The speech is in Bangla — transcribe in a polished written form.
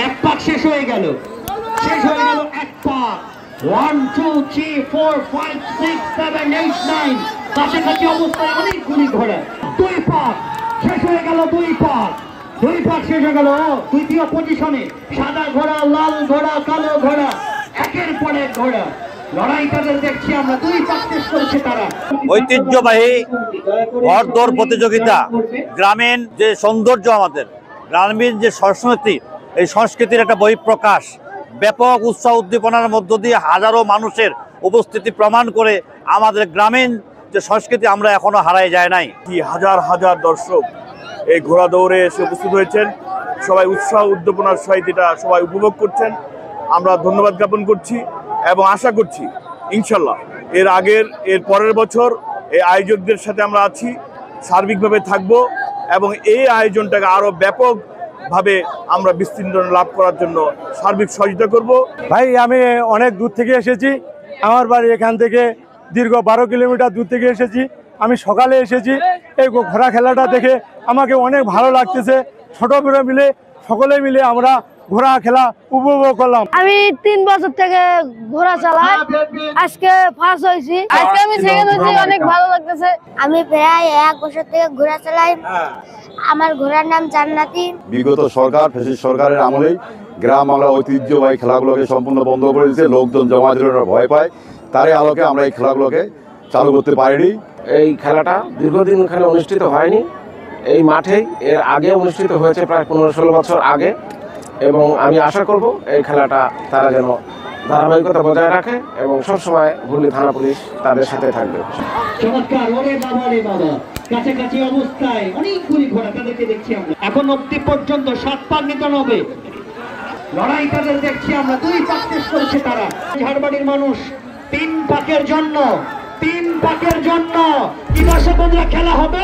এক পাক শেষ হয়ে গেল এক পাক। 1 2 3 4 5 6 7 8 9 কাছাকাছি অবস্থায় অনেকগুলি ঘোড়া। দুই পাক শেষ হয়ে গেল, দুই পাক শেষ হয়ে গেল। তৃতীয় পজিশনে সাদা ঘোড়া, লাল ঘোড়া, কালো ঘোড়া, একের পর এক ঘোড়া। লড়াই তাদের দেখছি আমরা, দুই পাক শেষ করেছে তারা। ঐতিহ্যবাহী ঘোড়দৌড় প্রতিযোগিতা, গ্রামীণ যে সৌন্দর্য, আমাদের গ্রামীণ যে সংস্কৃতি, এই সংস্কৃতির একটা বহিঃপ্রকাশ। ব্যাপক উৎসাহ উদ্দীপনার মধ্য দিয়ে হাজারো মানুষের উপস্থিতি প্রমাণ করে আমাদের গ্রামীণ যে সংস্কৃতি আমরা এখনো হারাই যায় নাই। হাজার হাজার দর্শক এই ঘোড়া দৌড়ে এসে উপস্থিত হয়েছেন। সবাই উৎসাহ উদ্দীপনার সহিত এটা সবাই উপভোগ করছেন। আমরা ধন্যবাদ জ্ঞাপন করছি এবং আশা করছি ইনশাল্লাহ এর পরের বছর এই আয়োজকদের সাথে আমরা আছি, সার্বিকভাবে থাকব এবং এই আয়োজনটাকে আরও ব্যাপকভাবে আমরা বিস্তীর্ণ লাভ করার জন্য সার্বিক সহযোগিতা করব। ভাই, আমি অনেক দূর থেকে এসেছি। আমার বাড়ি এখান থেকে দীর্ঘ 12 কিলোমিটার দূর থেকে এসেছি। আমি সকালে এসেছি। এই ঘোড়া খেলাটা দেখে আমাকে অনেক ভালো লাগতেছে। ছোট বড় মিলে সকলে মিলে আমরা ঘোড়া খেলা উপভোগ করলাম। আমি 3 বছর থেকে ঘোড়া চালাই, আজকে ফার্স্ট হয়েছি, আজকে আমি সেকেন্ড হয়েছি, অনেক ভালো লাগতেছে। আমি প্রায় 1 বছর থেকে ঘোড়া চালাই। আমার ঘোড়ার নাম জান্নাতি। বিগত সরকার, ফ্যাসিস্ট সরকারের আমলেই গ্রাম বাংলা ঐতিহ্যবাহী খেলাগুলোকে সম্পূর্ণ বন্ধ করে দিয়েছে। লোকজন জমা দিলে ভয় পায়, তারই আলোকে আমরা এই খেলাগুলোকে চালু করতে পারিনি। এই খেলাটা দীর্ঘদিন এখানে অনুষ্ঠিত হয়নি, এই মাঠেই এর আগে অনুষ্ঠিত হয়েছে প্রায় 15-16 বছর আগে, এবং আমি আশা করব এই খেলাটা তারা যেন ধারাবাহিকতা বজায় রাখে এবং সবসময় হুগলি থানা পুলিশ তাদের সাথে থাকবে। চমৎকার, ওরে বাবা রে বাবা, কাছাকাছি অবস্থায় অনেকগুলি ঘোড়া তাদেরকে দেখছি আমরা। এখন অবধি পর্যন্ত 7 পাক নিতে হবে। লড়াই তাদের দেখছি আমরা, 2 পাক শেষ করেছে তারা। ঝাড়বাড়ির মানুষ 3 পাকের জন্য কি দর্শক বন্ধুরা খেলা হবে।